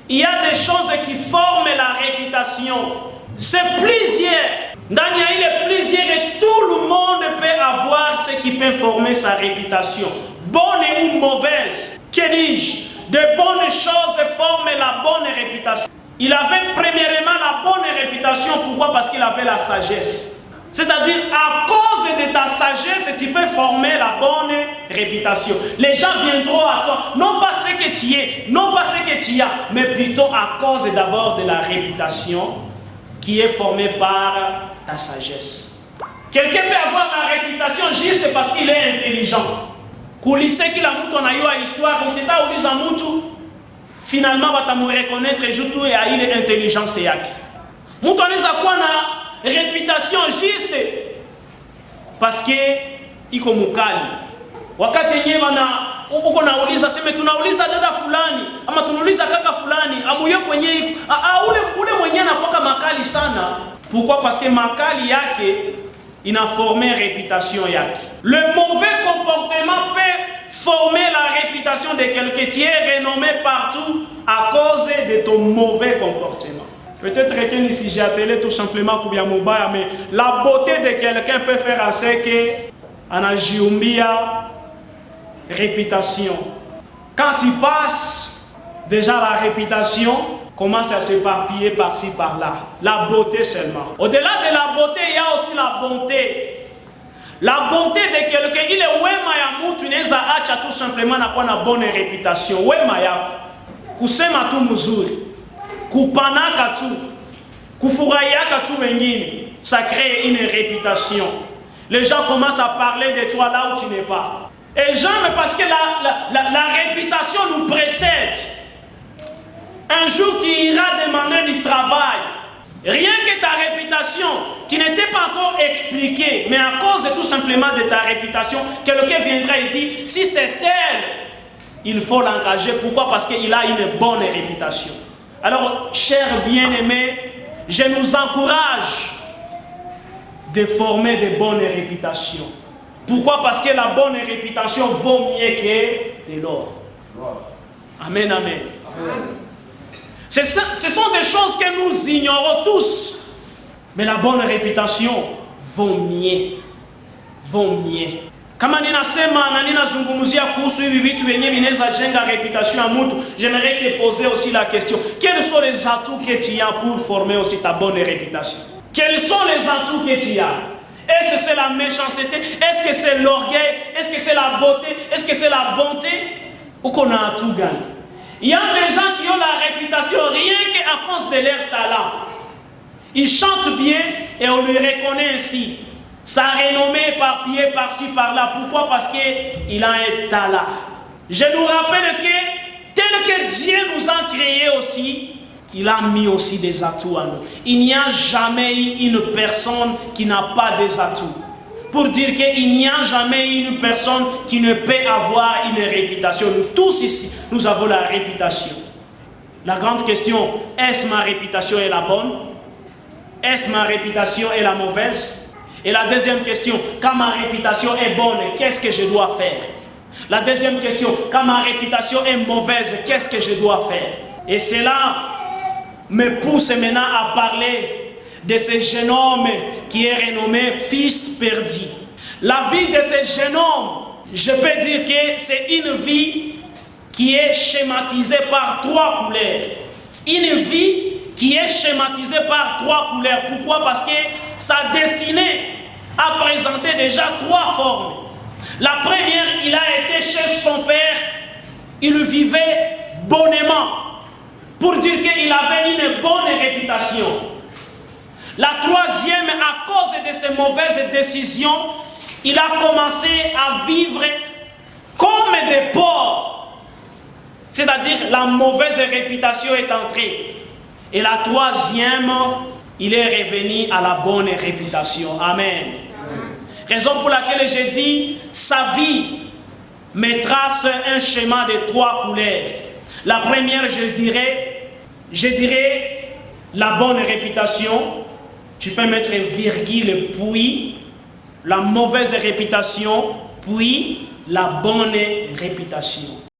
il y a des choses qui forment la réputation. C'est plusieurs. Dans il y a plusieurs et tout le monde peut avoir ce qui peut former sa réputation. Bonne ou mauvaise. Que dis-je? De bonnes choses forment la bonne réputation. Il avait premièrement la bonne réputation. Pourquoi? Parce qu'il avait la sagesse. C'est-à-dire, à cause de ta sagesse, tu peux former la bonne réputation. Les gens viendront à toi, non pas ce que tu es, non pas ce que tu as, mais plutôt à cause d'abord de la réputation qui est formée par ta sagesse. Quelqu'un peut avoir la réputation juste parce qu'il est intelligent. Kulise kila mtu anayua histoire, ukitauliza mtu, finalement watamu reconnaître jutu ya ile intelligence yake. Mtu anaweza kuwa na réputation juste parce que iko mukali. Wakati yenyewe uko nauliza sema tunauliza dada fulani ama tunauliza kaka fulani amuyo kwenye ule mwenye anakuwa makali sana. Pourquoi? Parce que makali yake ina formé réputation yake. Le mauvais comportement peut former la réputation de quelqu'un qui est renommé partout à cause de ton mauvais comportement. Peut-être que si j'ai attelé tout simplement Koubia Mobaya, mais la beauté de quelqu'un peut faire en sorte que on a jiumbia réputation. Quand il passe, déjà la réputation commence à s'éparpiller par-ci par-là. La beauté seulement. Au-delà de la beauté, il y a aussi la bonté. La bonté de quelqu'un, il est wema ya mutu neza acha tout simplement na kwa bonne réputation. Wema ya kusema tu mzuri. Kupanaka tu, kufurahiyaka tu wengine, ça crée une réputation. Les gens commencent à parler de toi là où tu n'es pas. Et jamais parce que la réputation nous précède. Un jour tu iras demander du travail. Rien que ta réputation, tu n'étais pas encore expliqué, mais à cause de tout simplement de ta réputation, quelqu'un viendra et dit, si c'est elle, il faut l'engager. Pourquoi? Parce qu'il a une bonne réputation. Alors, chers bien-aimés, je nous encourage de former de bonnes réputations. Pourquoi? Parce que la bonne réputation vaut mieux que de l'or. Amen, amen. Ce sont des choses que nous ignorons tous. Mais la bonne réputation vaut mieux. Vaut mieux. Kama ninasema na ninazungumzia kuhusu hivi vitu vyenyewe vinaweza jenga réputation ya mtu, j'aimerais te poser aussi la question. Quels sont les atouts que tu as pour former aussi ta bonne réputation? Quels sont les atouts que tu as? Est-ce que c'est la méchanceté? Est-ce que c'est l'orgueil? Est-ce que c'est la beauté? Est-ce que c'est la bonté? Ou qu'on a tout gagné? Il y a des gens qui ont la réputation rien qu'à cause de leur talent. Ils chantent bien et on les reconnaît ainsi. Sa renommée éparpillée par-ci, par-là. Pourquoi? Parce qu'il a un talent. Je nous rappelle que, tel que Dieu nous a créés aussi, il a mis aussi des atouts à nous. Il n'y a jamais eu une personne qui n'a pas des atouts. Pour dire qu'il n'y a jamais eu une personne qui ne peut avoir une réputation. Nous tous ici, nous avons la réputation. La grande question, est-ce ma réputation est la bonne? Est-ce ma réputation est la mauvaise? Et la deuxième question, quand ma réputation est bonne, qu'est-ce que je dois faire? La deuxième question, quand ma réputation est mauvaise, qu'est-ce que je dois faire? Et cela me pousse maintenant à parler de ce jeune homme qui est renommé fils perdu. La vie de ce jeune homme, je peux dire que c'est une vie qui est schématisée par trois couleurs. Une vie qui est schématisée par trois couleurs. Pourquoi? Parce que sa destinée a présenté déjà trois formes. La première, il a été chez son père, il vivait bonnement, pour dire qu'il avait une bonne réputation. La troisième, à cause de ses mauvaises décisions, il a commencé à vivre comme des pauvres. C'est-à-dire, la mauvaise réputation est entrée. Et la troisième, il est revenu à la bonne réputation. Amen. Raison pour laquelle j'ai dit, sa vie me trace un schéma de trois couleurs. La première, je dirais la bonne réputation. Tu peux mettre virgule, puis la mauvaise réputation, puis la bonne réputation.